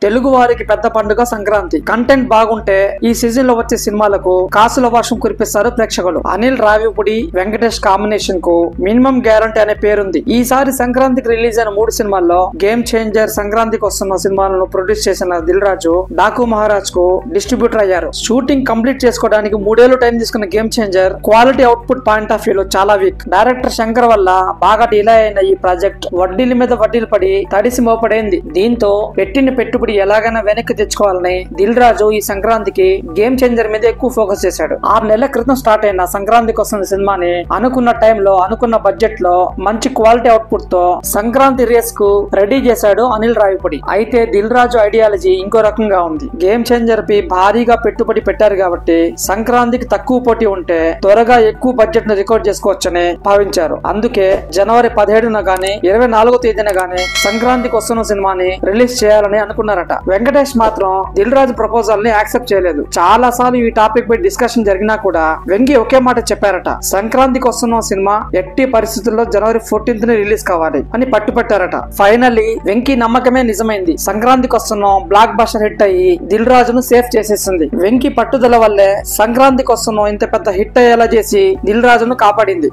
తెలుగు వారికి పెద్ద పండుగ సంక్రాంతి. కంటెంట్ బాగుంటే ఈ సీజన్ లో వచ్చే సినిమాలకు కాసుల వర్షం కురిపిస్తారు ప్రేక్షకులు. అనిల్ రావిపూడి, వెంకటేష్ కాంబినేషన్ కు మినిమం గ్యారంటీ అనే పేరుంది. ఈసారి సంక్రాంతికి రిలీజ్ అయిన 3 సినిమాల్లో గేమ్ చేంజర్, సంక్రాంతికి వస్తున్న సినిమాలను ప్రొడ్యూస్ చేసిన దిల్ రాజు డాకు మహారాజ్ కు డిస్ట్రిబ్యూటర్ అయ్యారు. షూటింగ్ కంప్లీట్ చేసుకోవడానికి 3 ఏళ్లు టైం తీసుకున్న game changer quality output point of view లో చాలా వీక్. డైరెక్టర్ శంకర్ వల్ల బాగా డిలే అయిన ఈ ప్రాజెక్ట్ వడ్డీల మీద వడ్డీలు పడి తడిసి మోపడైంది. దీంతో పెట్టిన పెట్టుబడి ఎలాగైనా వెనక్కి తెచ్చుకోవాలని దిల్ రాజు ఈ సంక్రాంతికి గేమ్ చేంజర్ మీద ఎక్కువ ఫోకస్ చేశాడు. 6 నెలల క్రితం స్టార్ట్ అయిన సంక్రాంతికి వస్తున్న సినిమాని అనుకున్న టైంలో అనుకున్న బడ్జెట్ లో మంచి క్వాలిటీ అవుట్పుట్ తో సంక్రాంతి రేస్ కు రెడీ చేశాడు అనిల్ రావిపూడి. అయితే దిల్ రాజు ఐడియాలజీ ఇంకో రకంగా ఉంది. గేమ్ చేంజర్ పై భారీగా పెట్టుబడి పెట్టారు కాబట్టి సంక్రాంతికి తక్కువ పోటీ ఉంటే త్వరగా ఎక్కువ బడ్జెట్ ను రికార్డ్ చేసుకోవచ్చని భావించారు. అందుకే జనవరి 17న గానీ 24వ తేదీన గానీ సంక్రాంతికి వస్తున్న సినిమాని రిలీజ్ చేయాలని అనుకున్నారట. వెంకటేష్ మాత్రం దిల్ రాజు ప్రపోజల్ ని యాక్సెప్ట్ చేయలేదు. చాలా సార్లు ఈ టాపిక్ పై డిస్కషన్ జరిగినా కూడా వెంకీ ఒకే మాట చెప్పారట. సంక్రాంతికి వస్తున్న సినిమా ఎట్టి పరిస్థితుల్లో జనవరి 14th రిలీజ్ కావాలి అని పట్టుపట్టారట. ఫైనల్లీ వెంకీ నమ్మకమే నిజమైంది. సంక్రాంతికి వస్తున్న బ్లాక్ బస్టర్ హిట్ అయ్యి దిల్ రాజును సేఫ్ చేసేసింది. వెంకీ పట్టుదల వల్లే సంక్రాంతికి వస్తున్న ఇంత పెద్ద హిట్ అయ్యేలా చేసి దిల్ రాజును కాపాడింది.